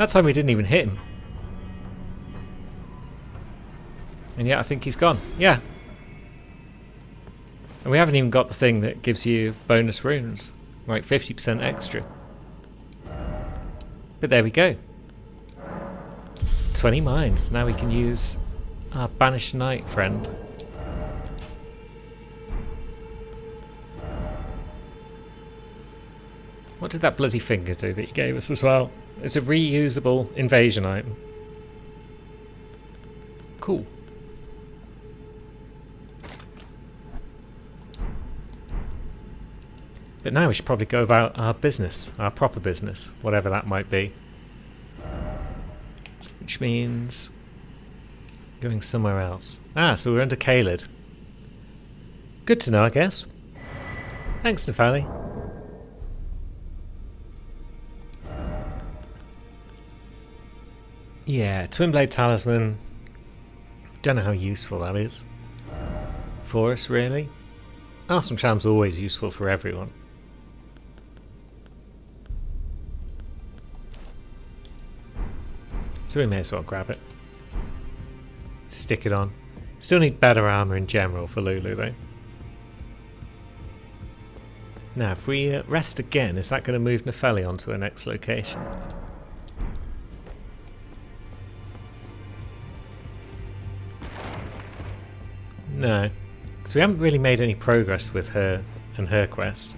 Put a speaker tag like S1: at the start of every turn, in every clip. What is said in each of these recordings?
S1: That time we didn't even hit him. And yet I think he's gone. Yeah. And we haven't even got the thing that gives you bonus runes. Like 50% extra. But there we go. 20 mines. Now we can use our Banished Knight friend. What did that bloody finger do that you gave us as well? It's a reusable invasion item. Cool. But now we should probably go about our business, our proper business, whatever that might be. Which means going somewhere else. Ah, so we're under Caelid. Good to know, I guess. Thanks, Nephali. Yeah, Twin Blade Talisman. Don't know how useful that is for us, really. Awesome Charm's always useful for everyone. So we may as well grab it. Stick it on. Still need better armor in general for Lulu though. Now if we rest again, is that going to move Nepheli onto her next location? No, because we haven't really made any progress with her and her quest.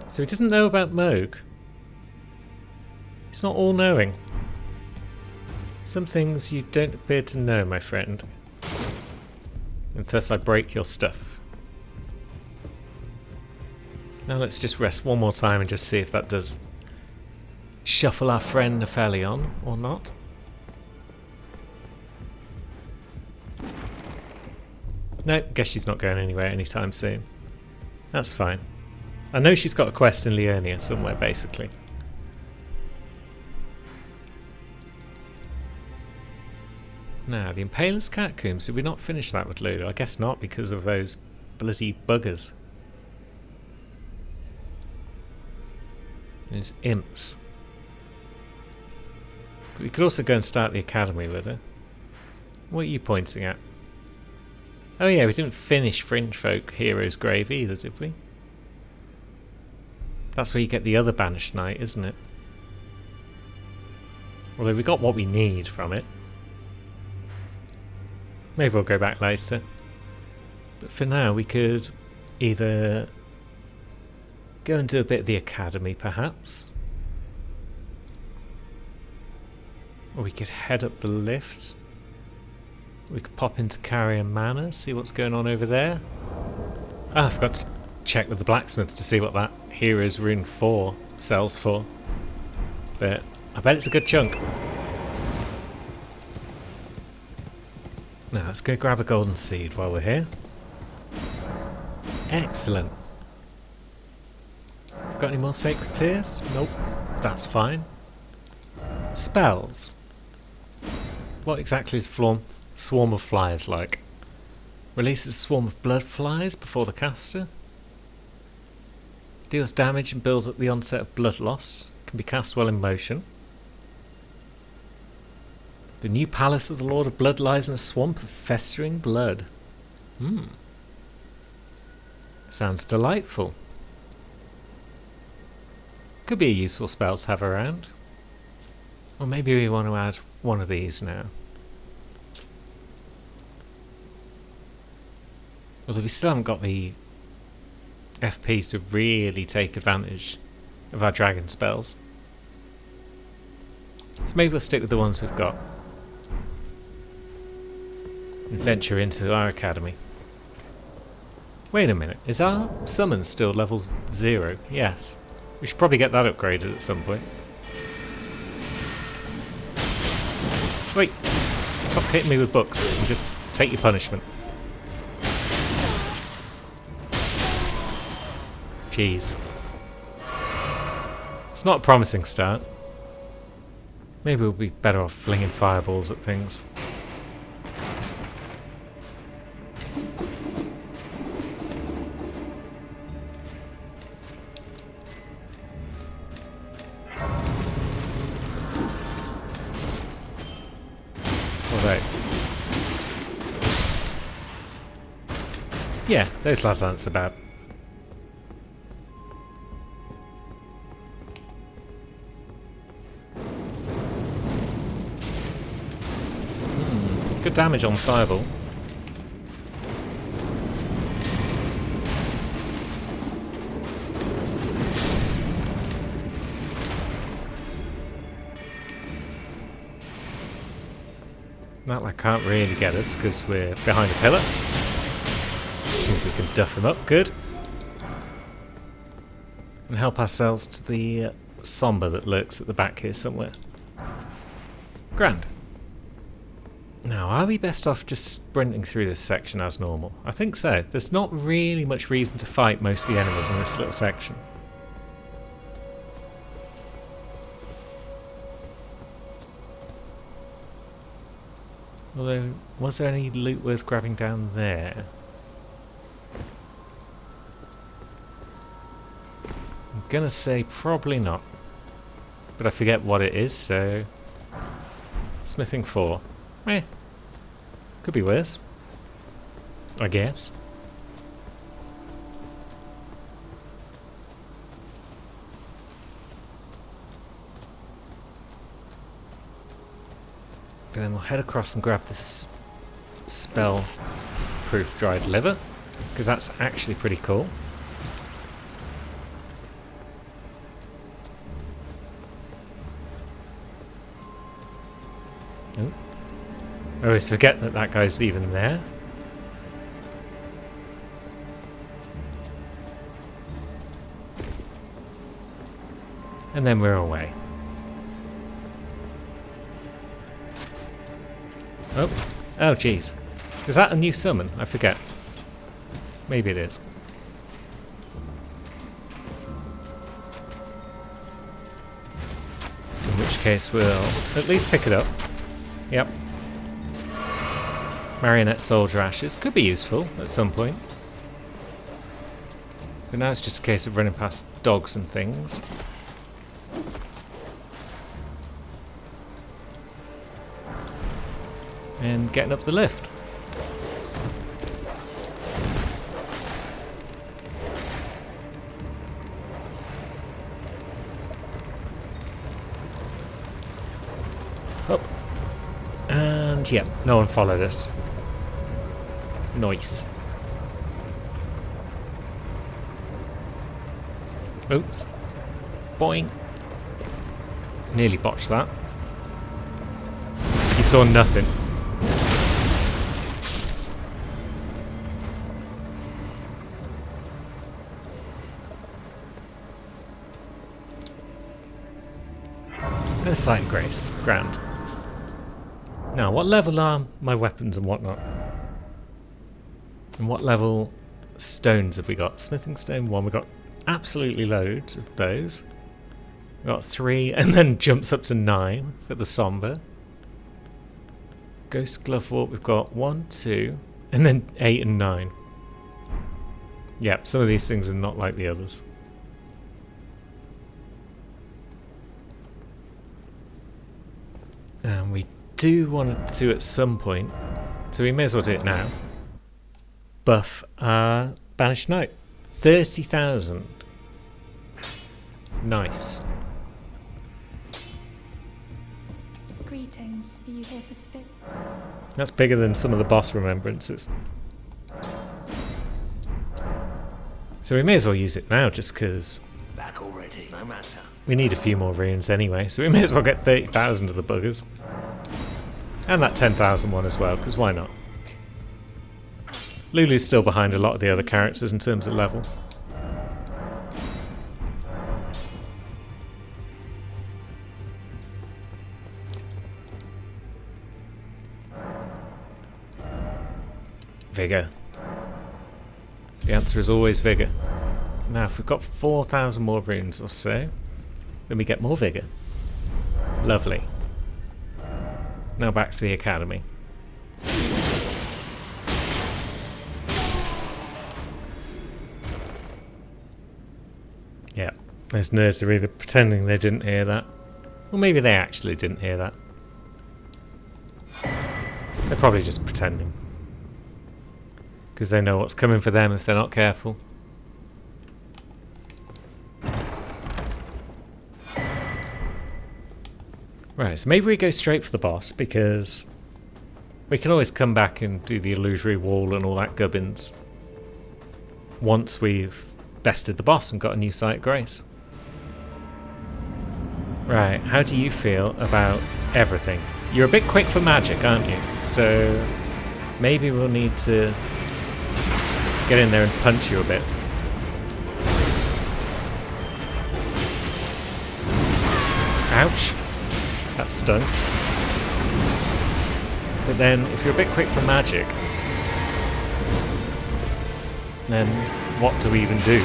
S1: So he doesn't know about Mohg. He's not all-knowing. Some things you don't appear to know, my friend. And thus I break your stuff. Now let's just rest one more time and just see if that does shuffle our friend Nepheli on or not. No, guess she's not going anywhere anytime soon. That's fine. I know she's got a quest in Liurnia somewhere, basically. Now, the Impaler's Catacombs, did we not finish that with Lulu? I guess not, because of those bloody buggers. Those imps. But we could also go and start the academy with her. What are you pointing at? Oh yeah, we didn't finish Fringe Folk Hero's Grave either, did we? That's where you get the other Banished Knight, isn't it? Although we got what we need from it. Maybe we'll go back later. But for now we could either go and do a bit of the academy perhaps. Or we could head up the lift. We could pop into Carrier Manor, see what's going on over there. Ah, I forgot to check with the blacksmith to see what that Hero's Rune 4 sells for. But I bet it's a good chunk. Now let's go grab a golden seed while we're here. Excellent. Got any more sacred tears? Nope. That's fine. Spells. What exactly is Swarm of Flies like? Releases a swarm of blood flies before the caster. Deals damage and builds at the onset of blood loss. Can be cast while in motion. The new palace of the Lord of Blood lies in a swamp of festering blood. Sounds delightful. Could be a useful spell to have around. Or maybe we want to add one of these now. Although we still haven't got the FP to really take advantage of our dragon spells. So maybe we'll stick with the ones we've got. And venture into our academy. Wait a minute, is our summon still level 0? Yes. We should probably get that upgraded at some point. Wait! Stop hitting me with books and just take your punishment. Jeez. It's not a promising start. Maybe we'll be better off flinging fireballs at things. Yeah, those lads aren't so bad. Good damage on Fireball. That like can't really get us because we're behind a pillar. Means we can duff him up, good. And help ourselves to the Somber that lurks at the back here somewhere. Grand. Now, are we best off just sprinting through this section as normal? I think so. There's not really much reason to fight most of the enemies in this little section. Although, was there any loot worth grabbing down there? I'm gonna say probably not. But I forget what it is, so... Smithing 4. Eh. Could be worse. I guess. But then we'll head across and grab this spell-proof dried liver, because that's actually pretty cool. Oh. I always forget that that guy's even there. And then we're away. Oh, oh jeez. Is that a new summon? I forget. Maybe it is. In which case we'll at least pick it up. Yep. Marionette Soldier Ashes could be useful at some point. But now it's just a case of running past dogs and things. And getting up the lift. Up. And yeah, no one followed us. Nice. Oops. Boing. Nearly botched that. You saw nothing. A sight of grace. Grand. Now, what level are my weapons and whatnot? And what level stones have we got? Smithing stone 1. We've got absolutely loads of those. We've got 3, and then jumps up to 9 for the Somber. Ghost Glove Warp, we've got 1, 2, and then 8 and 9. Yep, some of these things are not like the others. And we do want to at some point, so we may as well do it now, buff our Banished Knight. 30,000. Nice.
S2: Greetings. Are you here for spit?
S1: That's bigger than some of the boss remembrances. So we may as well use it now, just because
S3: Back already, no matter.
S1: we need a few more runes anyway, so we may as well get 30,000 of the buggers. And that 10,000 one as well, because why not? Lulu's still behind a lot of the other characters in terms of level. Vigor. The answer is always Vigor. Now, if we've got 4,000 more runes or so, then we get more Vigor. Lovely. Now back to the academy. Yeah, those nerds are either pretending they didn't hear that, or maybe they actually didn't hear that. They're probably just pretending. Because they know what's coming for them if they're not careful. Right, so maybe we go straight for the boss, because we can always come back and do the illusory wall and all that gubbins once we've bested the boss and got a new sight of grace. Right, how do you feel about everything? You're a bit quick for magic, aren't you? So maybe we'll need to get in there and punch you a bit. Ouch. That stung. But then, if you're a bit quick for magic, then what do we even do?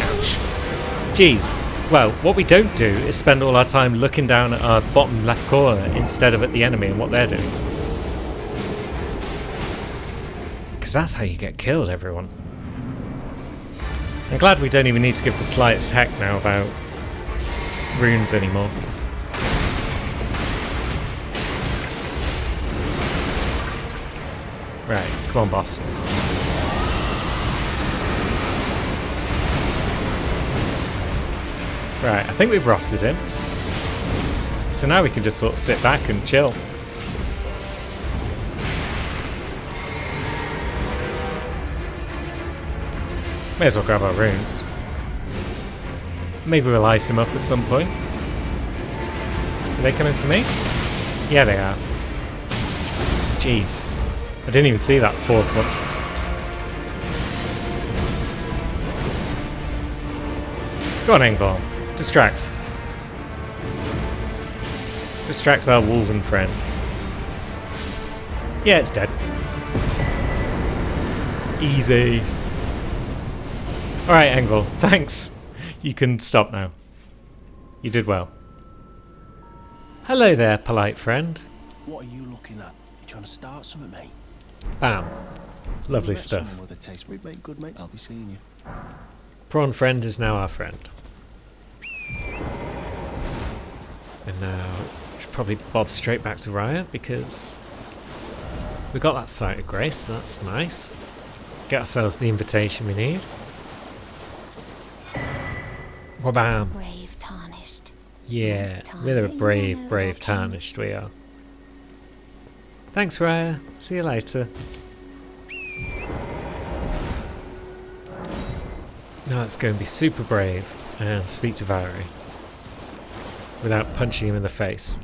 S1: Ouch. Jeez. Well, what we don't do is spend all our time looking down at our bottom left corner instead of at the enemy and what they're doing. Because that's how you get killed, everyone. I'm glad we don't even need to give the slightest heck now about runes anymore. Right, come on, boss. Right, I think we've rotted him. So now we can just sort of sit back and chill. May as well grab our runes. Maybe we'll ice him up at some point. Are they coming for me? Yeah, they are. Jeez. I didn't even see that fourth one. Go on, Engvall. Distract. Distract our wolven friend. Yeah, it's dead. Easy. Alright, Engvall. Thanks. You can stop now. You did well. Hello there, polite friend.
S4: What are you looking at? You trying to start something, mate?
S1: Bam. Lovely
S4: Met
S1: stuff.
S4: someone with a taste. We'd make good mates. I'll be seeing you.
S1: Prawn friend is now our friend. And now we should probably bob straight back to Raya because we got that sight of grace, so that's nice. Get ourselves the invitation we need. Wabam!
S2: Brave tarnished.
S1: Yeah,
S2: Most
S1: we're a
S2: tarnished.
S1: brave,
S2: No,
S1: brave
S2: okay.
S1: tarnished we are. Thanks, Raya. See you later. Now let's go and be super brave and speak to Valerie without punching him in the face.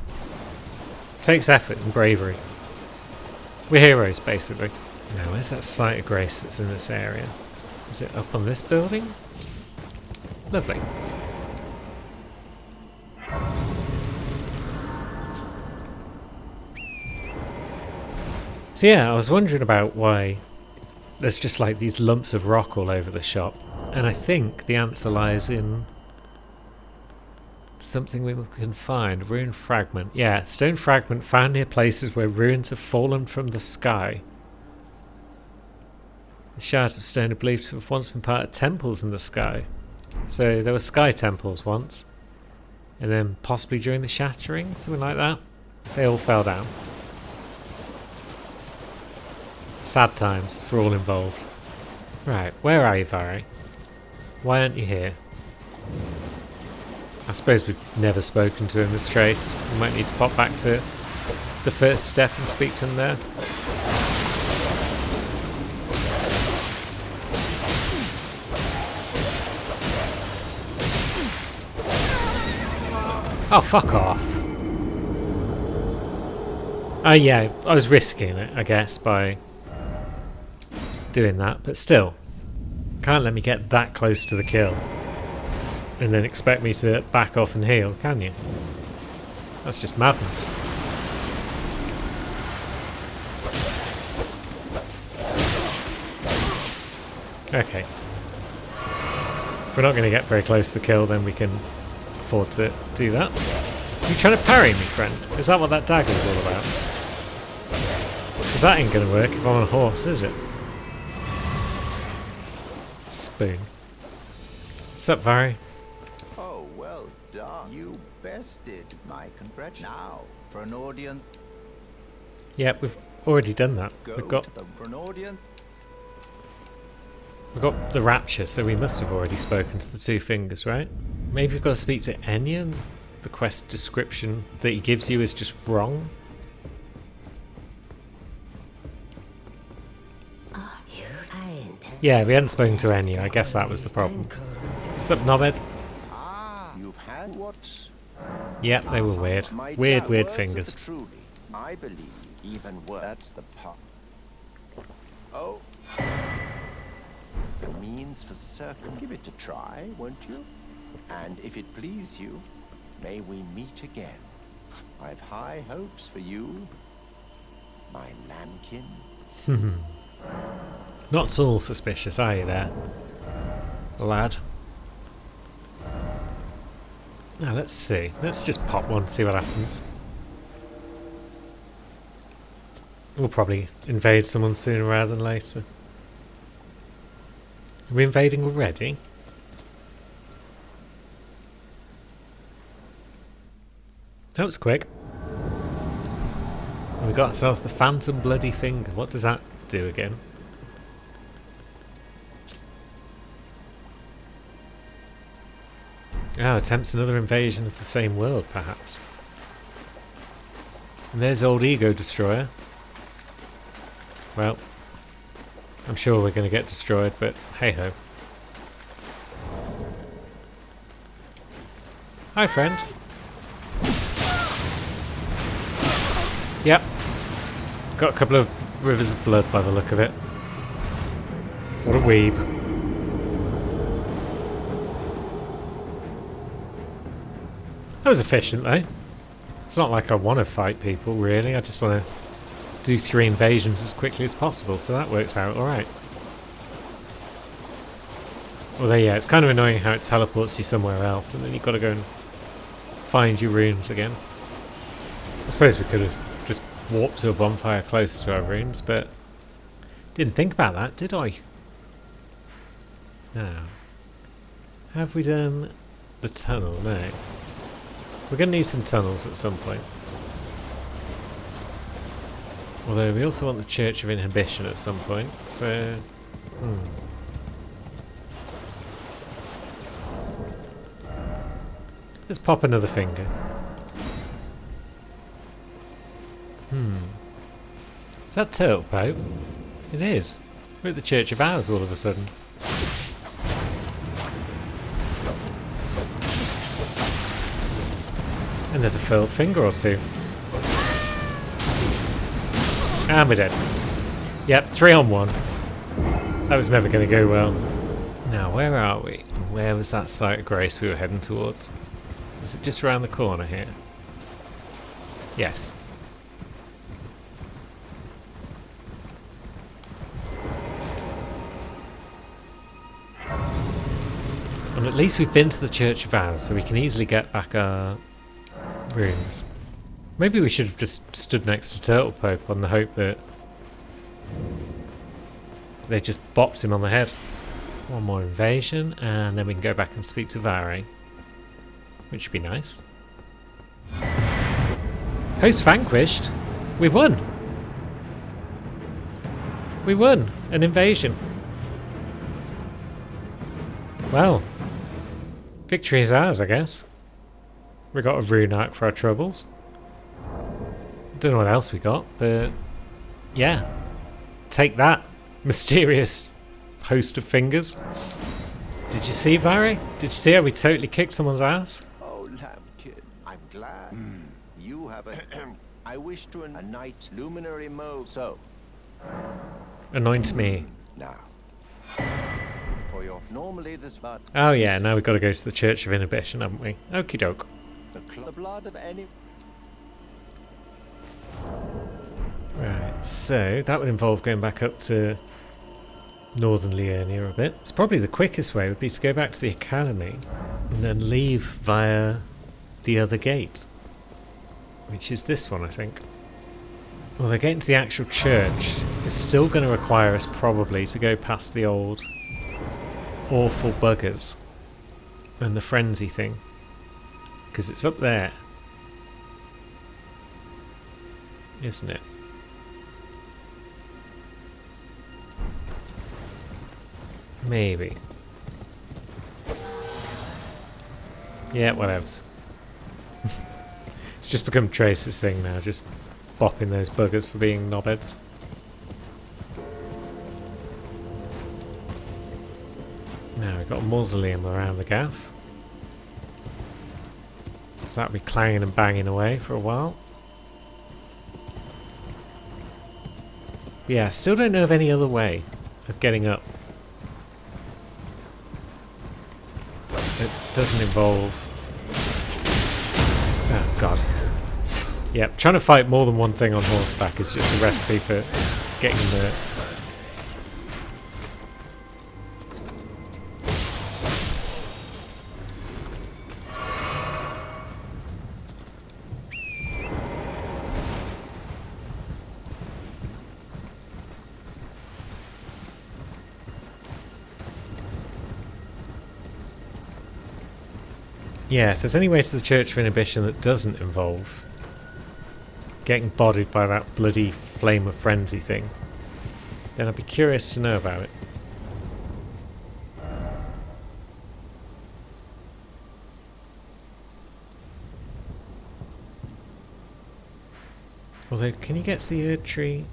S1: Takes effort and bravery. We're heroes, basically. Now, where's that sight of grace that's in this area? Is it up on this building? Lovely. So yeah, I was wondering about why there's just like these lumps of rock all over the shop. And I think the answer lies in something we can find. Rune fragment. Yeah, stone fragment found near places where ruins have fallen from the sky. The shards of stone are believed to have once been part of temples in the sky. So there were sky temples once. And then possibly during the shattering, something like that. They all fell down. Sad times for all involved. Right, where are you, Vare? Why aren't you here? I suppose we've never spoken to him, Miss Trace. We might need to pop back to the first step and speak to him there. Oh, fuck off. Oh yeah, I was risking it, I guess, by doing that, but still. Can't let me get that close to the kill and then expect me to back off and heal, can you? That's just madness. Okay. If we're not going to get very close to the kill, then we can afford to do that. Are you trying to parry me, friend? Is that what that dagger's all about? Because that ain't going to work if I'm on a horse, is it? Spoon. What's up, Vare?
S5: Oh, well done. You bested my congratulations. Now, for an audience.
S1: Yep, we've already done that.
S5: Go
S1: We've got
S5: to them for an audience.
S1: the Rapture, so we must have already spoken to the Two Fingers, right? Maybe we've got to speak to Enya, and the quest description that he gives you is just wrong. Yeah, we hadn't spoken to Enya. I guess that was the problem. What's up, Nobed?
S5: Ah, you've had what?
S1: Yep, they were weird.
S5: My
S1: Weird
S5: words of
S1: fingers.
S5: the truly, I believe even worse. That's the part. Oh. The means for certain. Give it a try, won't you? And if it please you, may we meet again. I've high hopes for you, my lambkin.
S1: Not at all suspicious, are you there, lad? Now let's see. Let's just pop one, see what happens. We'll probably invade someone sooner rather than later. Are we invading already? That was quick. And we got ourselves the Phantom Bloody Finger. What does that do again? Oh, attempts another invasion of the same world, perhaps. And there's old Ego Destroyer. Well, I'm sure we're going to get destroyed, but hey-ho. Hi, friend. Yep. Got a couple of rivers of blood by the look of it. What a weeb. That was efficient, though. It's not like I want to fight people, really. I just want to do 3 invasions as quickly as possible, so that works out alright. Although, yeah, it's kind of annoying how it teleports you somewhere else, and then you've got to go and find your runes again. I suppose we could have just walked to a bonfire close to our runes, but didn't think about that, did I? Now, have we done the tunnel? No. We're going to need some tunnels at some point. Although we also want the Church of Inhibition at some point, so... Let's pop another finger. Is that Turtle Pope? It is. We're at the Church of Hours all of a sudden. And there's a furled finger or two. And we're dead. Yep, 3 on 1. That was never going to go well. Now, where are we? Where was that site of grace we were heading towards? Is it just around the corner here? Yes. And at least we've been to the Church of Hours, so we can easily get back our rooms. Maybe we should have just stood next to Turtle Pope on the hope that they just bopped him on the head. One more invasion, and then we can go back and speak to Vare, which would be nice. Host vanquished. We won. We won an invasion. Well, victory is ours, I guess. We got a rune arc for our troubles. Don't know what else we got, but yeah. Take that, mysterious host of fingers. Did you see, Vare? Did you see how we totally kicked someone's ass?
S5: Oh, lambkin, I'm glad. You have a... I wish to a knight luminary mode. So,
S1: Anoint me.
S5: now. For your... Normally this but...
S1: Oh yeah, now we've got to go to the Church of Inhibition, haven't we? Okie doke.
S5: The blood of any...
S1: Right, so that would involve going back up to Northern Liurnia a bit. It's probably the quickest way would be to go back to the Academy and then leave via the other gate, which is this one, I think. Although getting to the actual church is still going to require us probably to go past the old awful buggers and the frenzy thing, because it's up there, isn't it? Maybe. Yeah, whatevs. It's just become Trace's thing now, just bopping those buggers for being knobheads. Now we've got a mausoleum around the gaff. So that'll be clanging and banging away for a while. Yeah, still don't know of any other way of getting up. It doesn't involve... Oh god. Yep, trying to fight more than one thing on horseback is just a recipe for getting murked. Yeah, if there's any way to the Church of Inhibition that doesn't involve getting bodied by that bloody Flame of Frenzy thing, then I'd be curious to know about it. Although, can you get to the Erd Tree?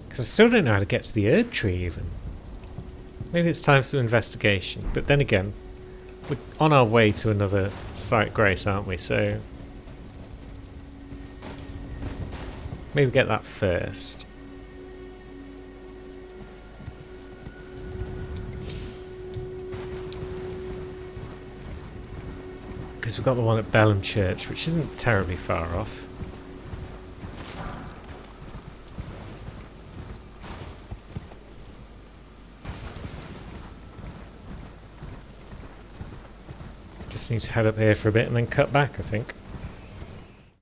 S1: Because I still don't know how to get to the Erd Tree even. Maybe it's time for some investigation. But then again, we're on our way to another Site Grace, aren't we? So maybe get that first. Because we've got the one at Bellham Church, which isn't terribly far off. Just need to head up here for a bit and then cut back, I think.